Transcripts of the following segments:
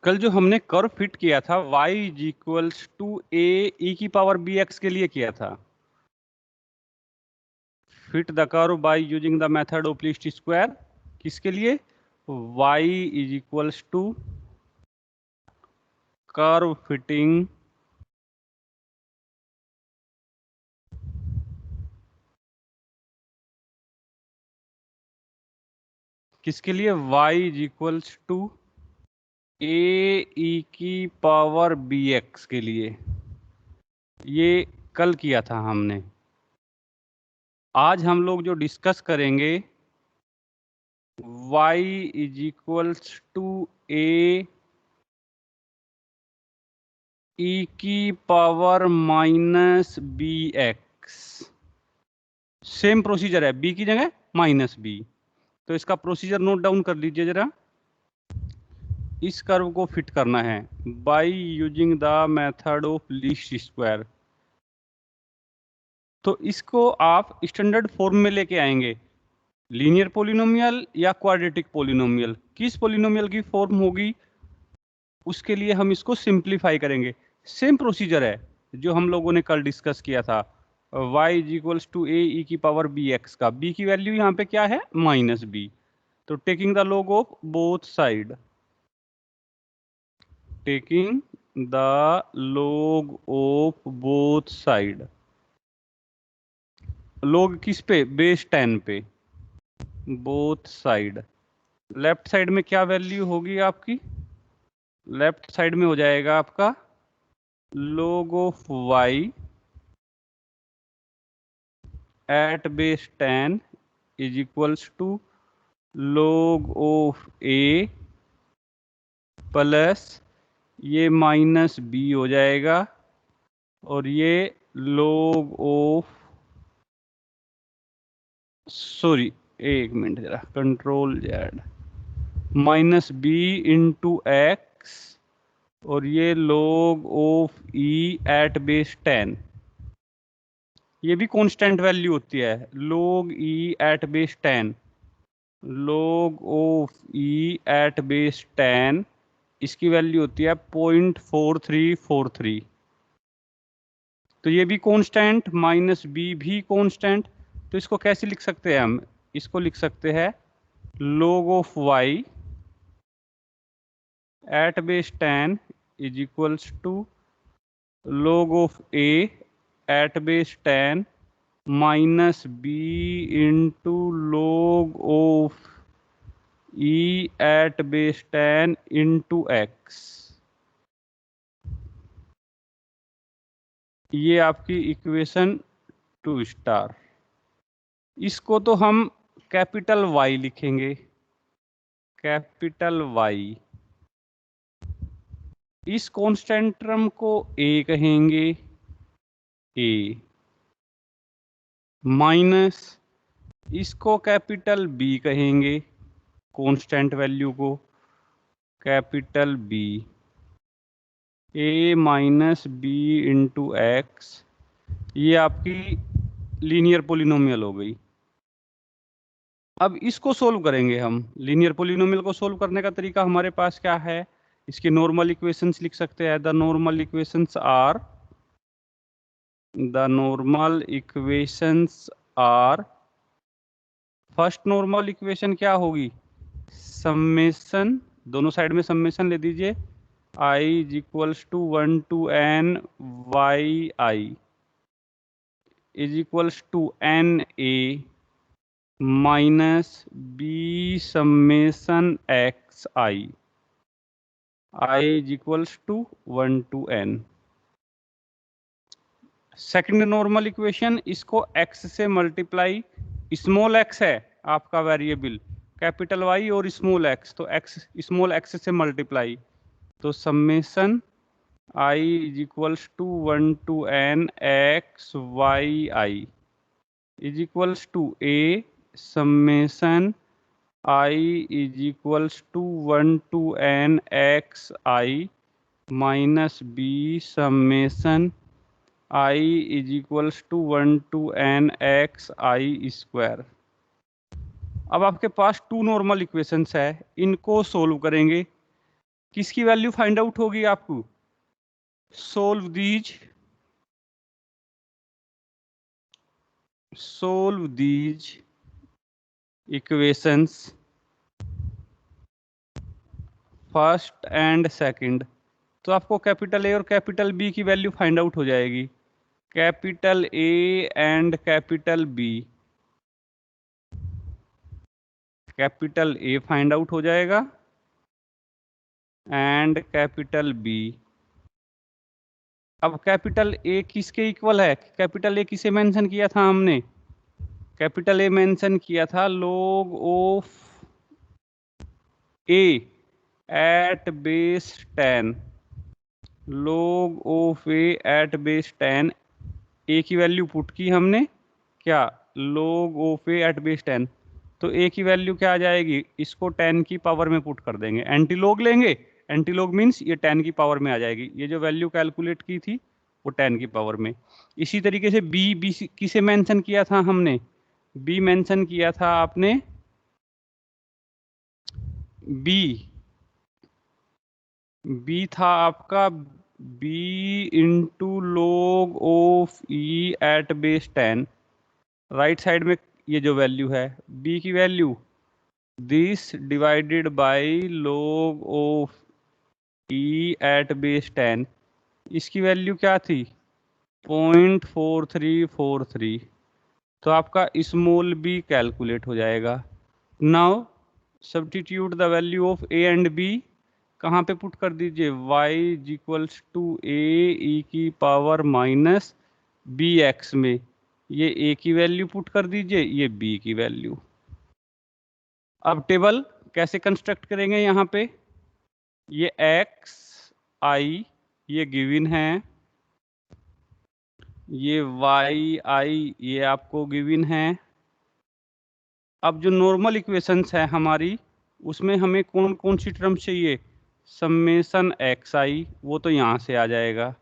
कल जो हमने कर्व फिट किया था y इज इक्वल्स टू ए ई की पावर बी एक्स के लिए किया था। Fit the curve by using the method of least square. किसके लिए? y is equals to curve fitting किसके लिए? y इज इक्वल्स टू ए ई की पावर बी एक्स के लिए। ये कल किया था हमने। आज हम लोग जो डिस्कस करेंगे y इज इक्वल्स टू ए ई की power minus B x. Same procedure है, बी की जगह माइनस बी। तो इसका प्रोसीजर नोट डाउन कर लीजिए जरा। इस कर्व को फिट करना है bye using the method of least square. तो इसको आप स्टैंडर्ड फॉर्म में लेके आएंगे। लीनियर पॉलिनोमियल या क्वाड्रेटिक पॉलिनोमियल, किस पॉलिनोमियल की फॉर्म होगी उसके लिए हम इसको सिंप्लीफाई करेंगे। सेम प्रोसीजर है जो हम लोगों ने कल डिस्कस किया था। y इज इक्वल्स टू ए ई की पावर बी एक्स का b की वैल्यू यहाँ पे क्या है? Minus B. तो taking the log of both side, taking the log of both side. log किस पे? बेस 10 पे। Both side. लेफ्ट साइड में क्या वैल्यू होगी आपकी? लेफ्ट साइड में हो जाएगा आपका log of y at base 10 is equals to log of a plus ये माइनस बी हो जाएगा और ये log ऑफ, सॉरी एक मिनट जरा, control Z, minus B into x और ये log of e at base 10। ये भी कांस्टेंट वैल्यू होती है, log e at base 10। log of e at base 10 इसकी वैल्यू होती है 0.4343। तो ये भी कांस्टेंट, माइनस बी भी कांस्टेंट। तो इसको कैसे लिख सकते हैं हम? इसको लिख सकते हैं log of y at base 10 is equals to log of a at base 10 minus B into log of e at base 10 into x. ये आपकी इक्वेशन 2 स्टार। इसको तो हम कैपिटल Y लिखेंगे, कैपिटल Y। इस कांस्टेंट टर्म को A कहेंगे, A minus इसको कैपिटल B कहेंगे, कांस्टेंट वैल्यू को capital B। A minus B into x, ये आपकी लीनियर पॉलिनोमियल हो गई। अब इसको सोल्व करेंगे हम। लीनियर पॉलिनोमियल को सोल्व करने का तरीका हमारे पास क्या है? इसकी नॉर्मल इक्वेशंस लिख सकते हैं। The normal equations are, the normal equations are, first normal equation क्या होगी? समेशन, दोनों साइड में समेशन ले दीजिए। i is equals to 1 to n y I is equals to n a minus b summation x i is equals to 1 to n। Second normal equation, इसको x से multiply, small x है आपका variable, capital Y और small x, तो x small x से multiply, तो summation i is equals to 1 to n x y i is equals to a summation i is equals to 1 to n x i minus b summation i is equals to 1 to n x i square. अब आपके पास to normal equations है, इनको solve करेंगे। किसकी value find out होगी आपको? solve these equations first and second. तो आपको कैपिटल ए और कैपिटल बी की वैल्यू फाइंड आउट हो जाएगी। Capital A and capital B, capital A find out हो जाएगा एंड कैपिटल बी। अब कैपिटल ए किसके इक्वल है? कैपिटल ए किसे मेंशन किया था हमने? कैपिटल ए मेंशन किया था log of a at base 10, log of a at base 10। ए की वैल्यू पुट की हमने क्या? log of a at base 10। तो ए की वैल्यू क्या आ जाएगी? इसको 10 की पावर में पुट कर देंगे, एंटी लॉग लेंगे। एंटी लॉग मीन्स ये 10 की पावर में आ जाएगी। ये जो वैल्यू कैलकुलेट की थी वो 10 की पावर में। इसी तरीके से बी किसे मेंशन किया था हमने? बी मेंशन किया था आपने, बी था आपका b into log of e at base 10। Right side में ये जो वैल्यू है बी की value, this divided by log of e at base 10। इसकी वैल्यू क्या थी? 0.4343। तो आपका स्मॉल बी कैलकुलेट हो जाएगा। Now substitute the value of a and b. कहाँ पे पुट कर दीजिए? y इक्वल्स टू ए ई की पावर माइनस बी एक्स में। ये a की वैल्यू पुट कर दीजिए, ये b की वैल्यू। अब टेबल कैसे कंस्ट्रक्ट करेंगे? यहाँ पे ये x i ये गिवन है, ये y i ये आपको गिवन है। अब जो नॉर्मल इक्वेशंस है हमारी, उसमें हमें कौन कौन सी टर्म चाहिए? समेशन एक्स आई, वो तो यहाँ से आ जाएगा,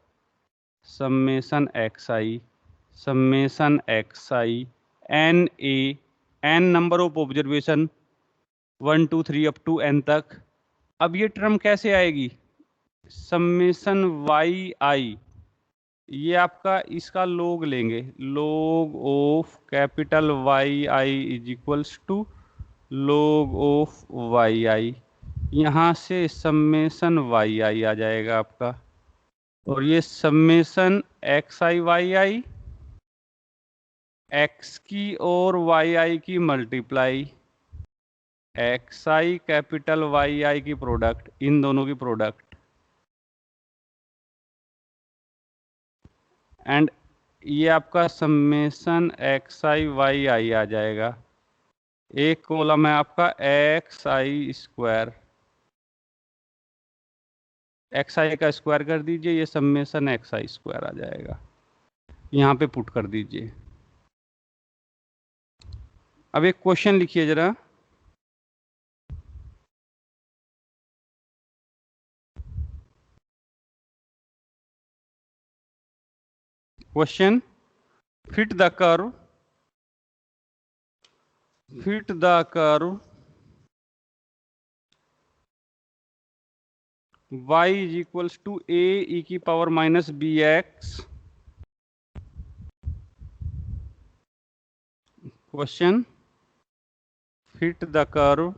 summation x i n a, n number of observation 1 2 3 up to n तक। अब ये टर्म कैसे आएगी? समेशन वाई आई, ये आपका इसका लोग लेंगे, log of capital Y I is equals to log of Y I. यहाँ से समेशन वाई आई आ जाएगा आपका, और ये summation x I Y I, X की और वाई आई की multiply, X I capital Y I की प्रोडक्ट, इन दोनों की प्रोडक्ट, एंड ये आपका summation x I Y I आ जाएगा। एक कॉलम है आपका X I square, X I का स्क्वायर कर दीजिए, ये समेशन एक्स आई स्क्वायर आ जाएगा। यहाँ पे पुट कर दीजिए। अब एक क्वेश्चन लिखिए जरा। Question, fit the curve y is equals to a e की power minus B x. Question, fit the curve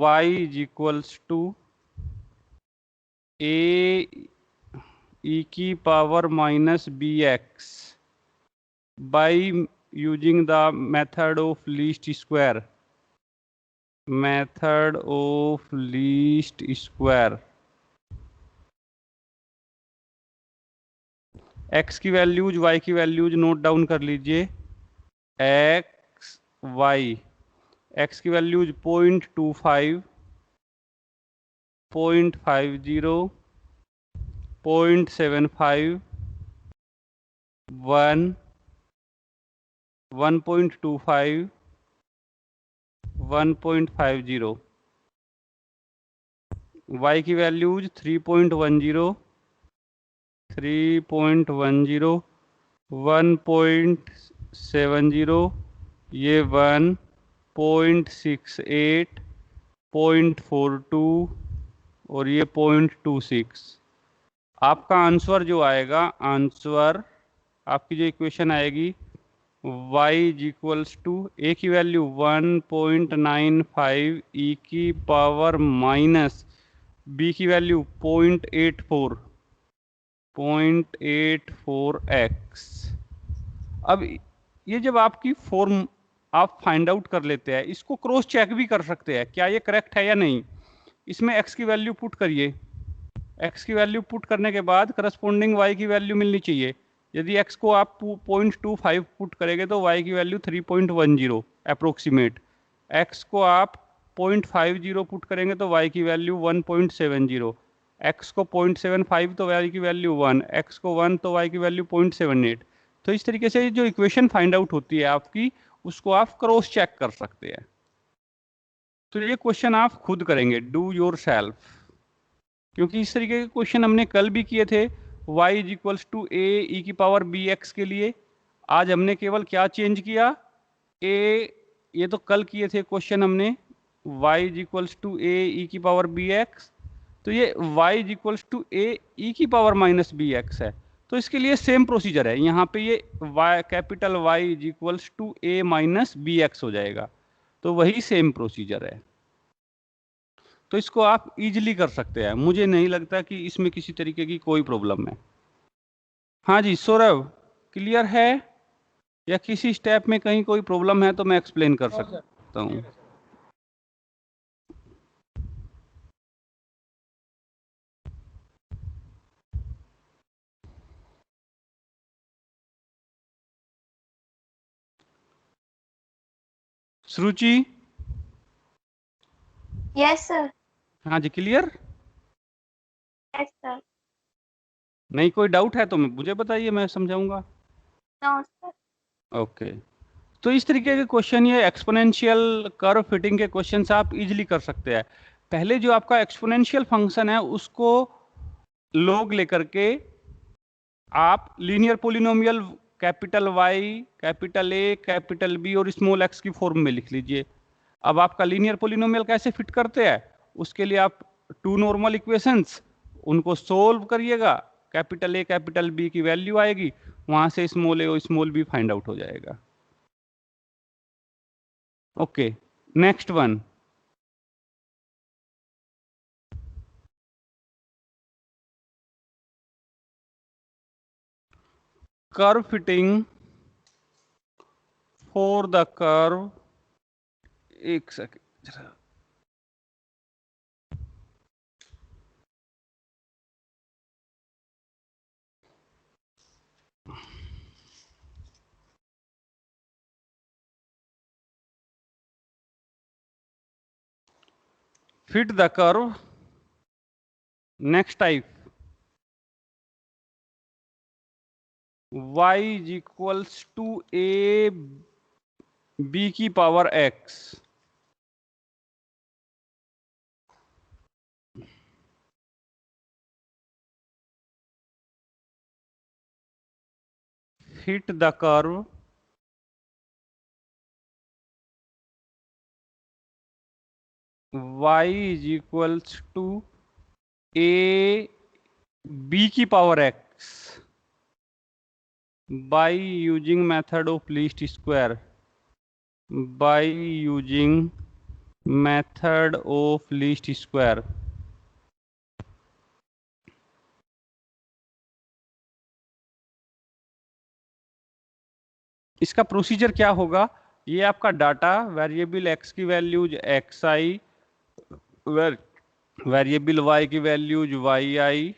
y is equals to a e की power minus B x by using the method of least square, x की values y की values note down कर लीजिए। x y, x की values 0.25, 0.50, 0.75, 1, 1.25, 1.50। y की values 3.10, 3.10, 1.70, ये 1.68, 0.42 और ये 0.26। आपका आंसर जो आएगा, आंसर आपकी जो इक्वेशन आएगी y is equals to a की वैल्यू 1.95 ई की पावर माइनस बी की वैल्यू 0.84x। अब ये जब आपकी फॉर्म आप फाइंड आउट कर लेते हैं, इसको क्रॉस चेक भी कर सकते हैं क्या ये करेक्ट है या नहीं। इसमें x की वैल्यू पुट करिए, x की वैल्यू पुट करने के बाद करस्पॉन्डिंग y की वैल्यू मिलनी चाहिए। यदि x को आप 0.25 पुट करेंगे तो y की वैल्यू 3.10 अप्रोक्सीमेट। x को आप 0.50 पुट करेंगे तो y की वैल्यू 1.70। x को 0.75 तो y की वैल्यू 1, x को 1 तो y की वैल्यू 0.78। तो इस तरीके से जो इक्वेशन फाइंड आउट होती है आपकी, उसको आप क्रॉस चेक कर सकते हैं। तो ये क्वेश्चन आप खुद करेंगे, डू योर सेल्फ, क्योंकि इस तरीके के क्वेश्चन हमने कल भी किए थे y इज इक्वल्स टू ए ई की पावर बी एक्स के लिए। आज हमने केवल क्या चेंज किया, a, ये तो कल किए थे क्वेश्चन हमने, y इज इक्वल्स टू ए ई की पावर बी एक्स, तो ये y इज इक्वल्स टू ए ई की पावर माइनस बी एक्स है। तो इसके लिए सेम प्रोसीजर है, यहाँ पे ये y capital y is equals to A minus B x हो जाएगा, तो वही सेम प्रोसीजर है। तो इसको आप इजीली कर सकते हैं, मुझे नहीं लगता कि इसमें किसी तरीके की कोई प्रॉब्लम है। हाँ जी सौरभ, क्लियर है या किसी स्टेप में कहीं कोई प्रॉब्लम है तो मैं एक्सप्लेन कर सकता हूँ। श्रुचि? Yes sir. हाँ जी क्लियर? Yes sir. नहीं कोई डाउट है तो मुझे बताइए, मैं समझाऊंगा। No sir. ओके, तो इस तरीके के क्वेश्चन, ये एक्सपोनेंशियल कर्व फिटिंग के क्वेश्चन आप इजीली कर सकते हैं। पहले जो आपका एक्सपोनेंशियल फंक्शन है उसको लॉग लेकर के आप linear polynomial capital Y, capital A, capital B और स्मॉल x की फॉर्म में लिख लीजिए। अब आपका लीनियर पोलिनोमियल कैसे फिट करते हैं, उसके लिए आप टू नॉर्मल इक्वेशंस, उनको सोल्व करिएगा, कैपिटल A कैपिटल B की वैल्यू आएगी, वहां से स्मॉल a और स्मॉल b फाइंड आउट हो जाएगा। Okay, next one, curve fitting for the curve, एक second, fit the curve, next type, y is equals to a b की power x, fit the curve y is equals to a b की power x by using method of least square, by using method of least square। इसका procedure क्या होगा, ये आपका data variable x की values xi, variable y की values yi,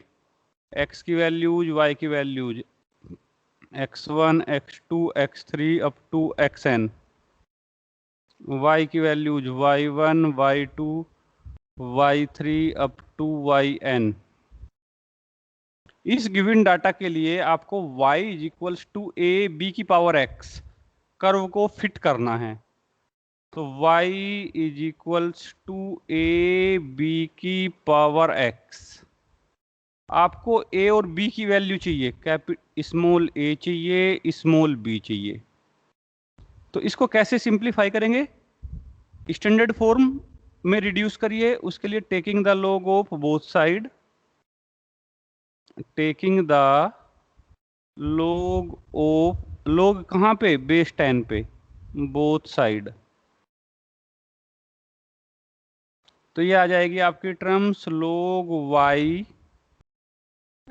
x की values y की values x1, x2, x3 up to xn, y की values y1, y2, y3 up to yn। इस गिवन डाटा के लिए आपको y is equals to A B की power x curve को fit करना है। तो y is equals to A B की पावर x, आपको a और b की वैल्यू चाहिए, स्मॉल a चाहिए, स्मॉल b चाहिए। तो इसको कैसे सिंप्लीफाई करेंगे? स्टैंडर्ड फॉर्म में रिड्यूस करिए, उसके लिए taking the log of both side, taking the log of, log कहाँ पे? बेस 10 पे, बोथ साइड। तो ये आ जाएगी आपकी terms log y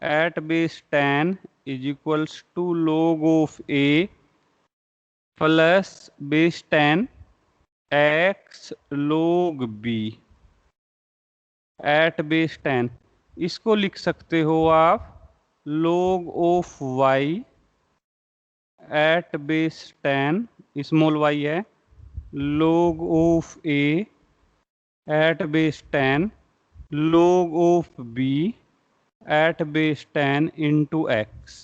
at base 10 is equals to log of a plus base 10 x log b at base 10। इसको लिख सकते हो आप log of y at base 10, small y है, log of a at base 10 log of b at base 10 into x.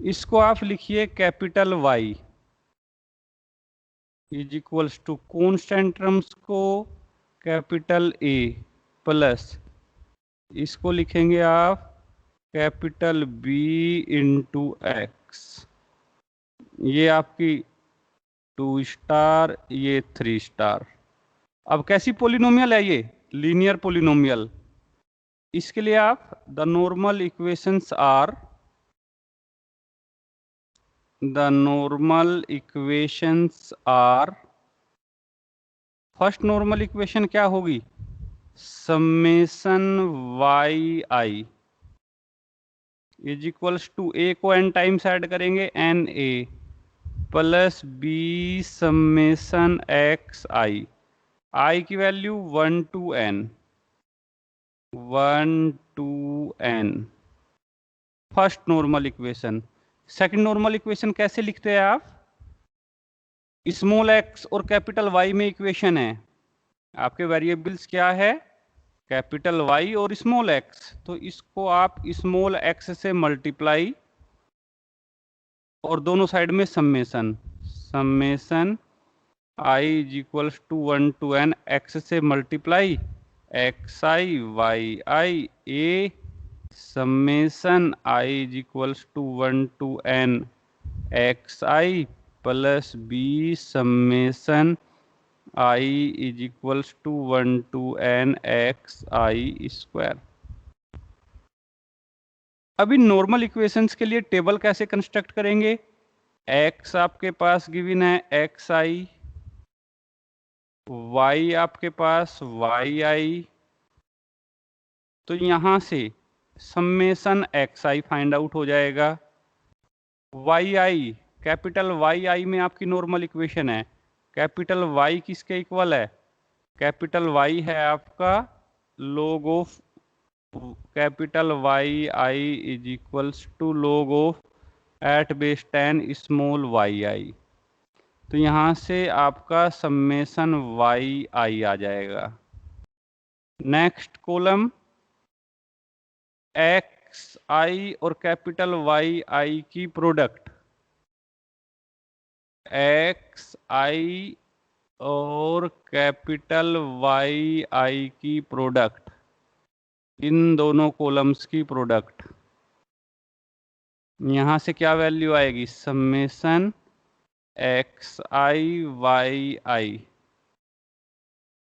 इसको आप लिखिए capital Y is equals to constant terms को कैपिटल A प्लस इसको लिखेंगे आप कैपिटल B इंटू एक्स। ये आपकी 2 स्टार, ये 3 स्टार। अब कैसी पोलिनोमियल है ये? Linear polynomial. इसके लिए आप the normal equations are, the normal equations are, first normal equation क्या होगी? Summation Y I is equals to A को n टाइम्स ऐड करेंगे N A plus B summation x I, I की value 1 to n, 1 to n, first normal equation. Second normal equation कैसे लिखते हैं आप? Small X और capital Y में equation है, आपके वेरिएबल्स क्या है? कैपिटल वाई और स्मॉल एक्स। तो इसको आप स्मॉल एक्स से मल्टीप्लाई और दोनों साइड में summation, summation I is equals to 1 to n, X से multiply X I Y I A summation I is equals to 1 to n X I plus B summation I is equals to 1 to n X I square. अभी normal equations के लिए table कैसे construct करेंगे? x आपके पास given है X I, y आपके पास वाई आई, तो यहां से समेशन एक्स आई फाइंड आउट हो जाएगा। Y I, capital Y I में आपकी नॉर्मल इक्वेशन है, कैपिटल वाई किसके इक्वल है? कैपिटल वाई है आपका log of capital Y I is equals to log of at base 10 small Y I. तो यहाँ से आपका समेशन वाई आई आ जाएगा। नेक्स्ट कॉलम एक्स आई और कैपिटल वाई आई की प्रोडक्ट, एक्स आई और कैपिटल वाई आई की प्रोडक्ट, इन दोनों कॉलम्स की प्रोडक्ट। यहां से क्या वैल्यू आएगी? समेशन एक्स आई वाई आई।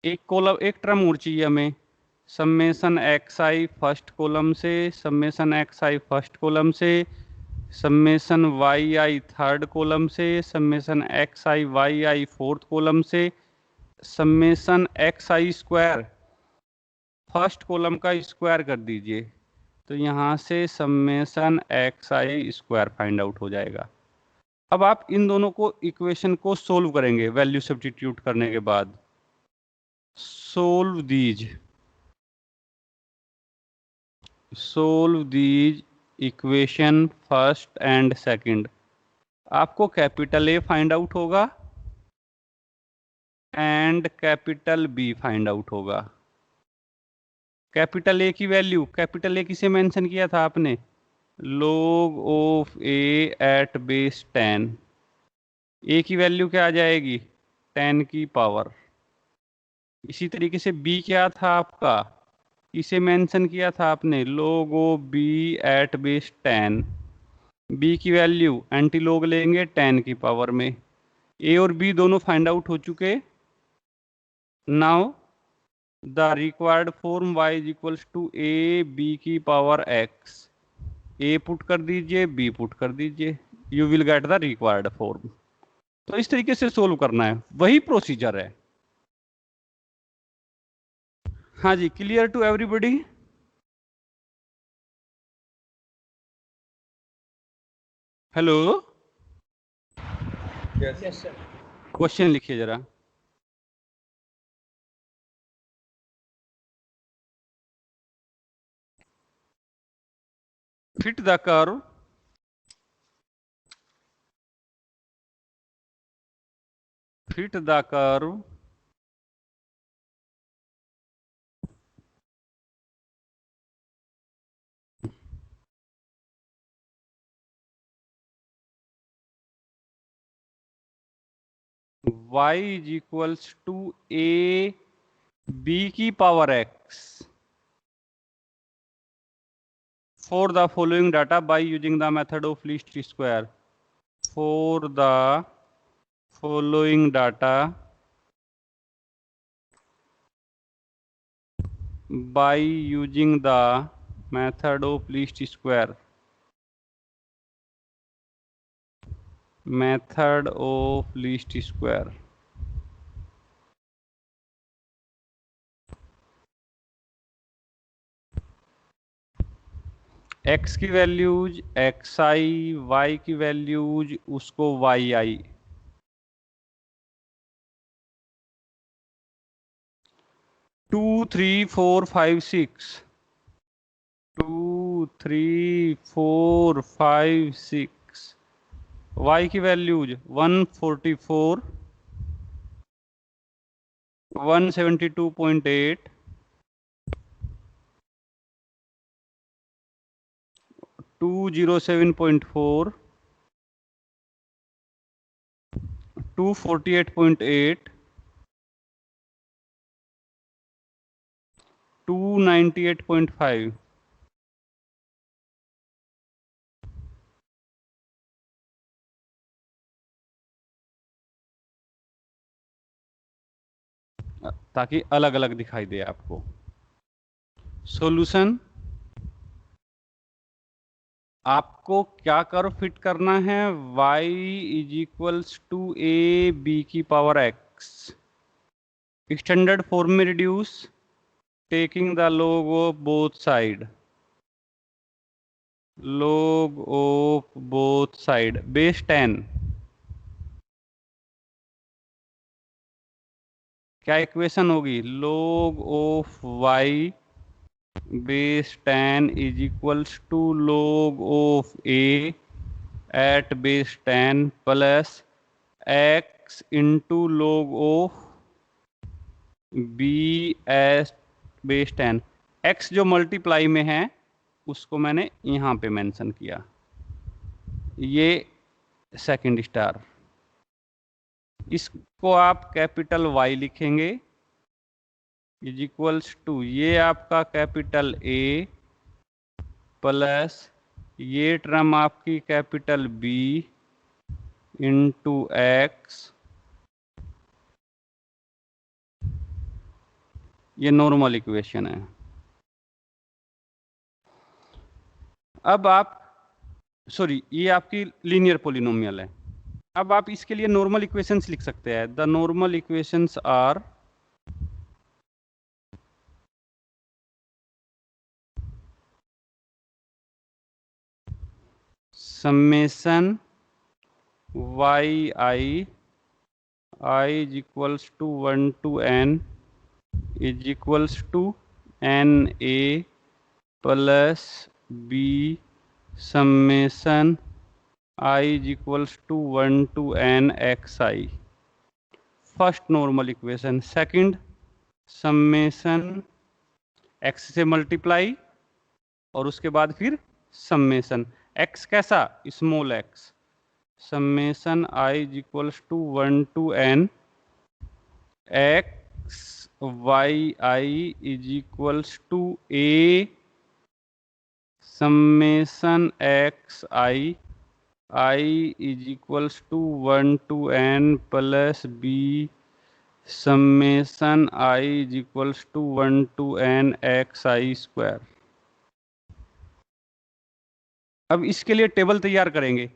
एक कॉलम, एक टर्म और चाहिए हमें, समेशन एक्स आई फर्स्ट कॉलम से, समेशन एक्स आई फर्स्ट कॉलम से, समेशन वाई आई थर्ड कॉलम से, summation x I Y I fourth column से, summation x I square first column का स्क्वायर कर दीजिए, तो यहाँ से summation x I square find out हो जाएगा। अब आप इन दोनों को इक्वेशन को सोल्व करेंगे वैल्यू सब्स्टिट्यूट करने के बाद। Solve these equation first and second. आपको कैपिटल ए फाइंड आउट होगा and capital B find out होगा। कैपिटल ए की वैल्यू, कैपिटल ए किसे मेंशन किया था आपने? log of a at base 10। ए की वैल्यू क्या आ जाएगी? 10 की पावर। इसी तरीके से बी क्या था आपका? इसे मेंशन किया था आपने log of b at base 10। B की वैल्यू एंटी लॉग लेंगे 10 की पावर में। ए और बी दोनों फाइंड आउट हो चुके। Now the required form y is equals to A B की पावर x। ए पुट कर दीजिए, बी पुट कर दीजिए, you will get the required form. तो इस तरीके से सोल्व करना है, वही प्रोसीजर है। हाँ जी, clear to everybody? Hello, yes sir. Question लिखिए जरा। Fit the curve y is equals to A B की power x for the following data by using the method of least square. For the following data by using the method of least square. Method of least square. x की values xi, y की values उसको yi। 2 3 4 5 6 2 3 4 5 6 y की values 144 172.8 207.4 248.8 298.5। ताकि अलग अलग दिखाई दे आपको। Solution, आपको क्या कर्व फिट करना है? y is equals to A B की पावर x। स्टैंडर्ड फॉर्म में reduce, taking the log of both side. log of both side base 10। क्या इक्वेशन होगी? log of y base 10 is equals to log of a at base 10 plus x into log of b at base 10। x जो multiply में है उसको मैंने यहां पे mention किया, ये सेकंड स्टार। इसको आप कैपिटल Y लिखेंगे इज इक्वल्स टू ये आपका कैपिटल A प्लस ये टर्म आपकी कैपिटल B इंटू एक्स। ये नॉर्मल इक्वेशन है। अब आप सॉरी, ये आपकी लीनियर पॉलिनोमियल है। अब आप इसके लिए नॉर्मल इक्वेशंस लिख सकते हैं। The normal equations are summation yi I is equals to 1 to n is equals to na plus b summation I is equals to 1 to n xi। First normal equation. Second summation x से multiply और उसके बाद फिर summation x कैसा? Small x। Summation I is equals to 1 to n x y I is equals to a summation x I I is equals to 1 to n plus b summation I is equals to 1 to n xi square. अब इसके लिए table तैयार करेंगे।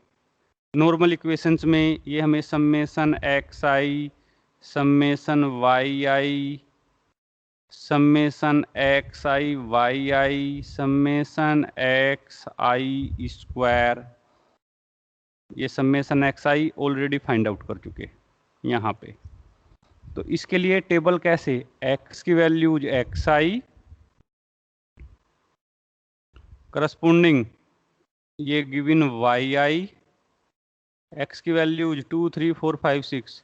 Normal equations में ये हमें summation x I, summation Y I, summation x I Y I, summation x I square, ये summation x I already find out कर चुके यहाँ पे। तो इसके लिए टेबल कैसे, एक्स की वैल्यूज एक्स आई करस्पोंडिंग ये गिवन वाई आई, एक्स की वैल्यूज 2 3 4 5 6,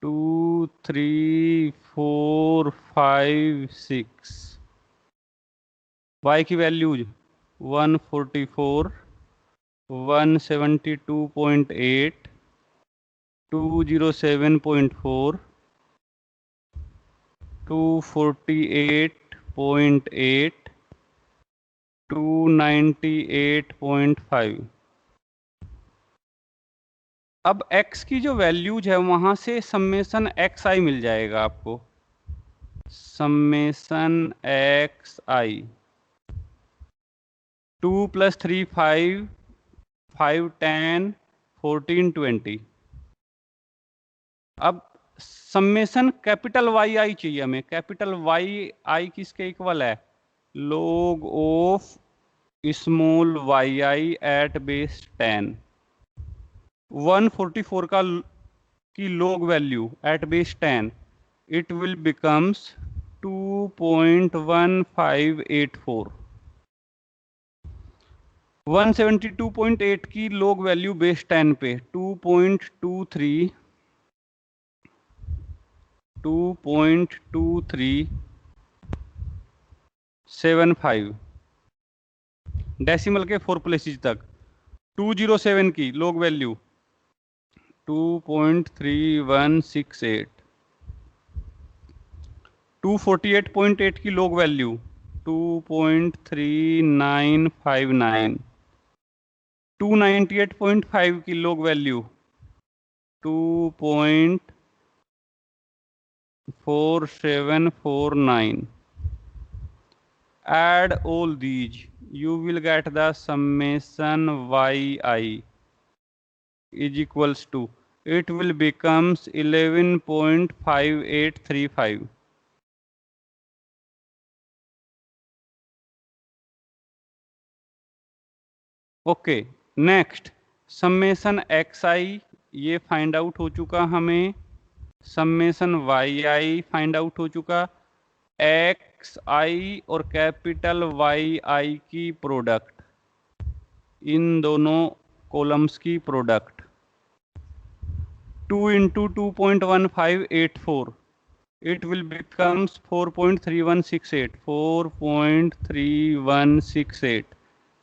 2 3 4 5 6, वाई की वैल्यूज 144, 172.8, 207.4, 248.8, 298.5। अब x की जो वैल्यूज है वहां से समेशन एक्स आई मिल जाएगा आपको, समेशन एक्स आई 2 + 3 5, 5 10, 14 20। अब समेशन कैपिटल वाई आई चाहिए हमें। कैपिटल वाई आई किसके इक्वल है, log of small Y i at base 10। 144 का की log value at base 10, it will becomes 2.1584। 172.8 की log वैल्यू बेस 10 पे 2.2375 डेसिमल के 4 प्लेसेस तक। 207 की log वैल्यू 2.3168, 248.8 की log वैल्यू 2.3959, 298.5 की log value 2.4749। add all these, you will get the summation yi is equals to, it will becomes 11.5835। Okay, next summation x I ये find out हो चुका हमें, summation Y I find out हो चुका। X आई और capital Y I की product, इन दोनों कॉलम्स की product 2 × 2.1584, it will becomes 4.3168, 4.3168।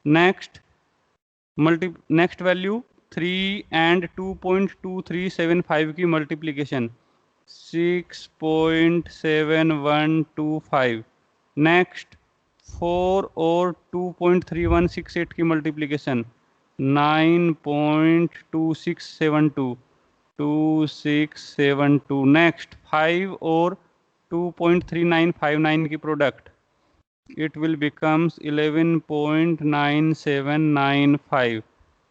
Next value 3 and 2.2375 की मल्टीप्लीकेशन 6.7125। नेक्स्ट 4 और 2.3168 की मल्टीप्लीकेशन 9.2672, 2672। नेक्स्ट 5 और 2.3959 की product, it will becomes 11.9795।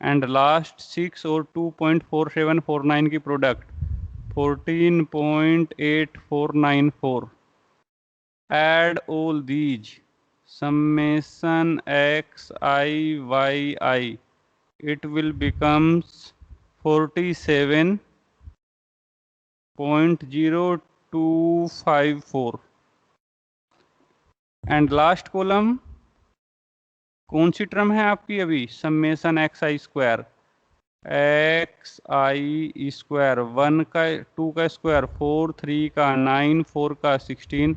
and last 6 और 2.4749 की product 14.8494। add all these, summation x i y i, it will becomes 47.0254। And last column कौन सी term है आपकी अभी, summation x I square, X I square 1 का 2 का स्क्वायर 4, 3 का 9, 4 का 16,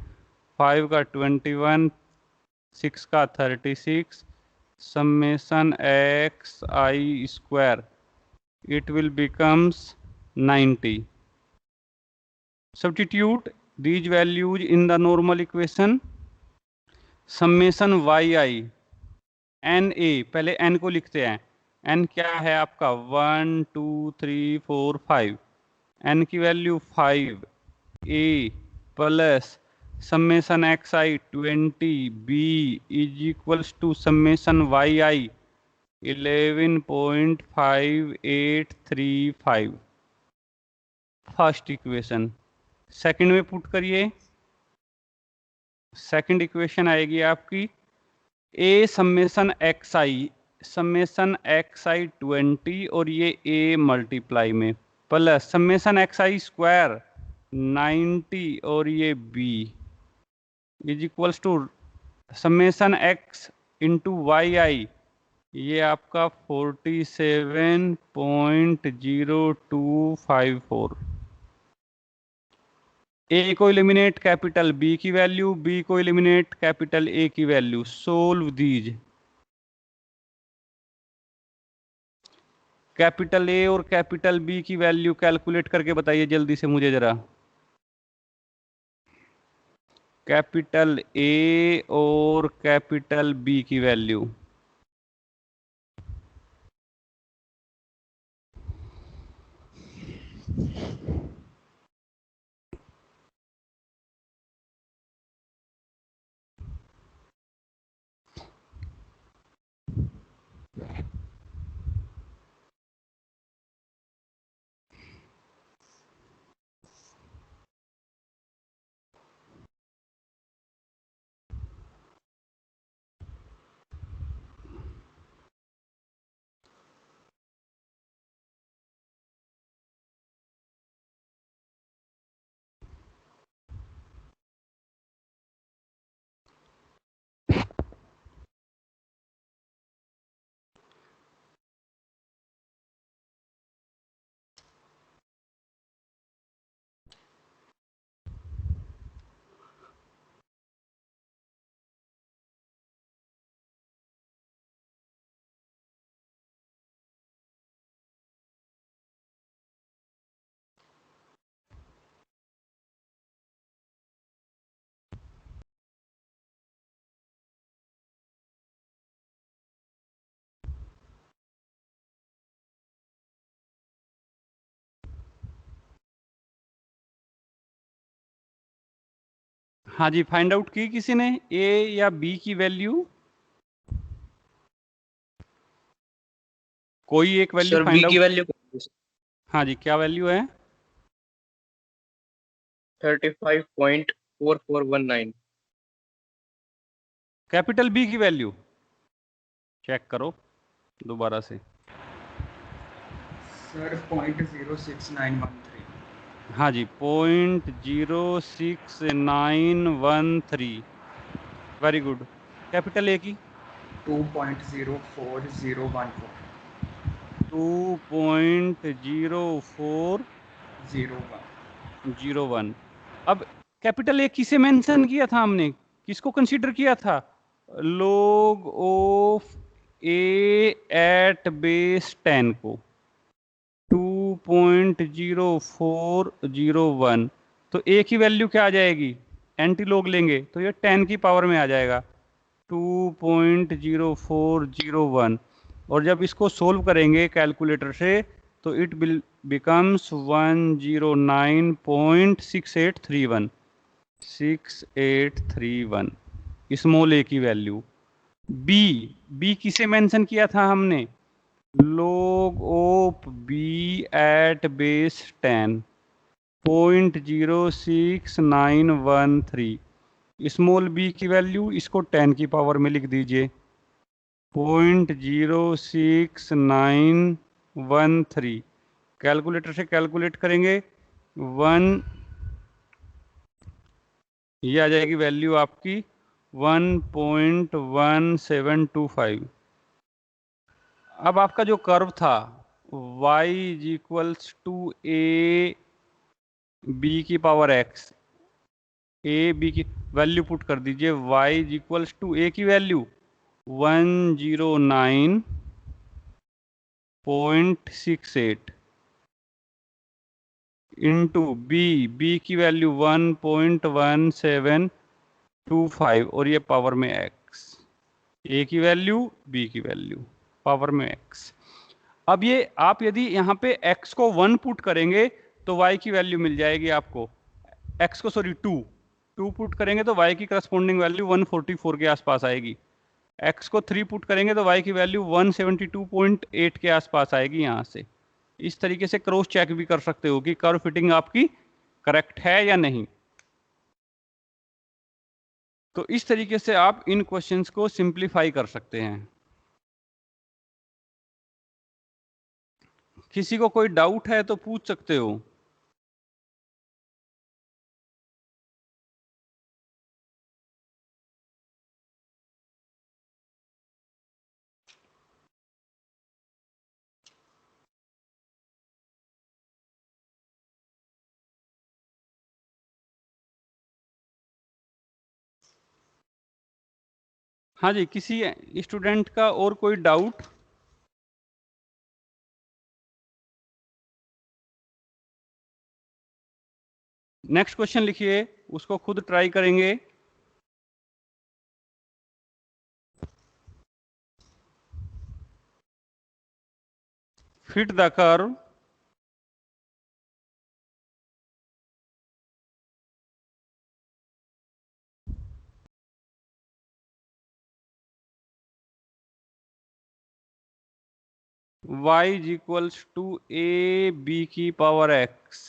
5 का 21, 6 का 36, summation x I square it will becomes 90। substitute these values in the normal equation। Summation Y i n a, पहले एन को लिखते हैं, n क्या है आपका 1 2 3 4 5, n की value 5 a plus summation x i 20 b is equals to summation y i 11.5835। First equation. Second में put करिए। सेकंड इक्वेशन आएगी आपकी a समेसन एक्स आई 20 और ये a मल्टीप्लाई में plus summation x I square 90 और ये b is equals to summation x into Y I, ये आपका 47.0254। ए को एलिमिनेट कैपिटल बी की वैल्यू, बी को एलिमिनेट कैपिटल ए की value. Solve these. Capital A और कैपिटल बी की वैल्यू कैलकुलेट करके बताइए जल्दी से मुझे जरा। कैपिटल ए और कैपिटल बी की वैल्यू। हाँ जी, फाइंड आउट की किसी ने ए या बी की वैल्यू? कोई एक वैल्यू सर बी फाइंड की आउट। वैल्यू हाँ जी, क्या वैल्यू है? 35.4419। कैपिटल बी की वैल्यू चेक करो दोबारा से। सर 0.06913। हाँ जी, 0.06913। Very good. कैपिटल ए की 2.04014। 2.0401। अब कैपिटल ए किसे मेंशन किया था हमने, किसको कंसीडर किया था? log of a at base 10 को 2.0401। तो ए की वैल्यू क्या आ जाएगी? एंटी लॉग लेंगे तो ये 10 की पावर में आ जाएगा 2.0401। और जब इसको सोल्व करेंगे कैलकुलेटर से तो it will becomes 109.6831। 6831 small a की वैल्यू। बी किसे मेंशन किया था हमने? log of b at base 10 0.06913। Small b की वैल्यू इसको 10 की पावर में लिख दीजिए 0.06913। कैलकुलेटर से कैलकुलेट करेंगे 1, ये आ जाएगी वैल्यू आपकी 1.1725। अब आपका जो कर्व था y is equals to A B की पावर x, ए बी की वैल्यू पुट कर दीजिए। y is equals to a की वैल्यू 109.68 इंटू बी की वैल्यू 1.1725 और ये पावर में x। ए की वैल्यू बी की वैल्यू पावर में x। अब ये आप यदि यहाँ पे x को 1 पुट करेंगे तो y की वैल्यू मिल जाएगी आपको, x को सॉरी 2 पुट करेंगे तो y की करस्पॉन्डिंग वैल्यू 144 के आसपास आएगी, x को 3 पुट करेंगे तो y की वैल्यू 172.8 के आसपास आएगी यहाँ से। इस तरीके से क्रॉस चेक भी कर सकते हो कि कर्व फिटिंग आपकी करेक्ट है या नहीं। तो इस तरीके से आप इन क्वेश्चंस को सिंप्लीफाई कर सकते हैं। किसी को कोई डाउट है तो पूछ सकते हो। हाँ जी, किसी स्टूडेंट का और कोई डाउट? नेक्स्ट क्वेश्चन लिखिए, उसको खुद ट्राई करेंगे। Fit the curve y is equals to a b की power x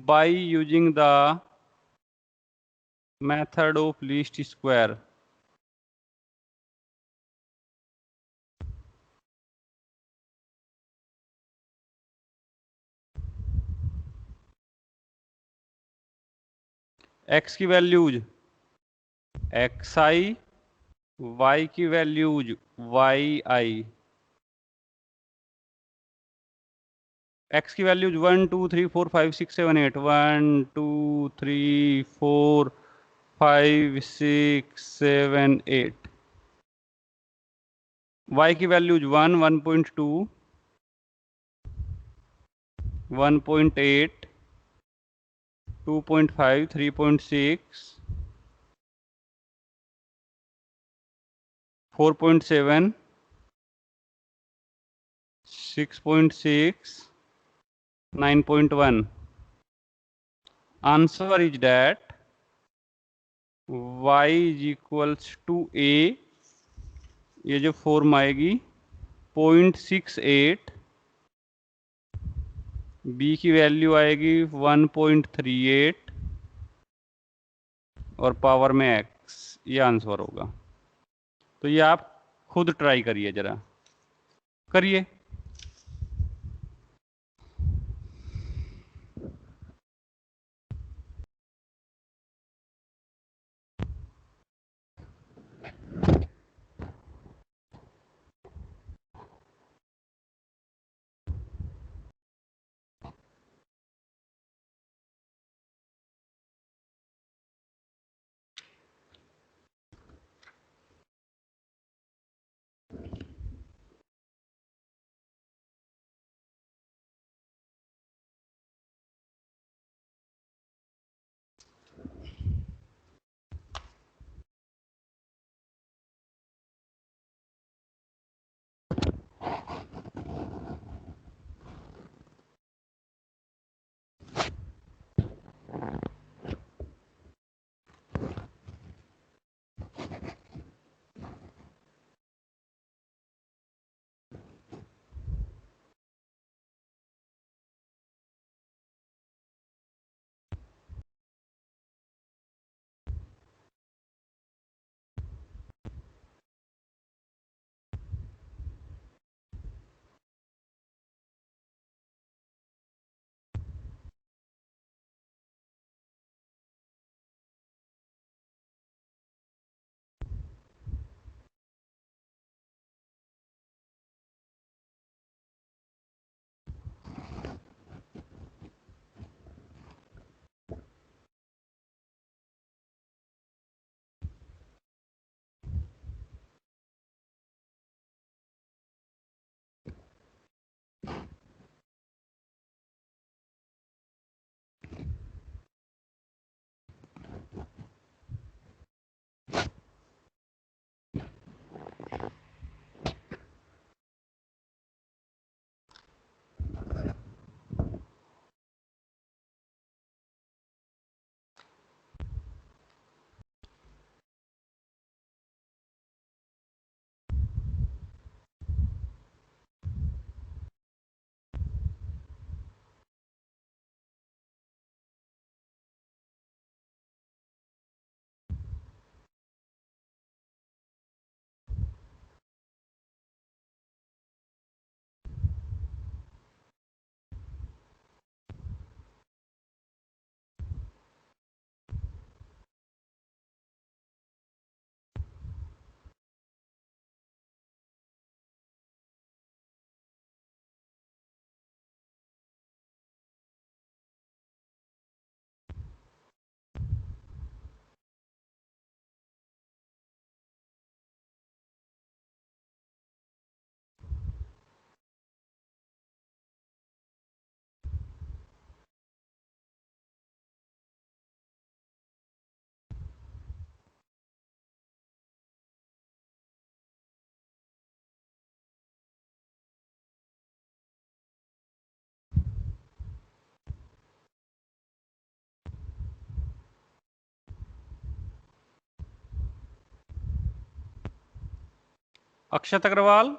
by using the method of least square। x की वैल्यूज xi, y की वैल्यूज yi, x की वैल्यूज 1 2 3 4 5 6 7 8 1 2 3 4 5 6 7 8, y की values 1 1.2 1.8 2.5 3.6 4.7 6.6 9.1। Answer is that y is equals to a, ये जो form आएगी 0.68, b की value आएगी 1.38 और पावर में x, ये आंसर होगा। तो ये आप खुद ट्राई करिए, जरा करिए। अक्षत अग्रवाल,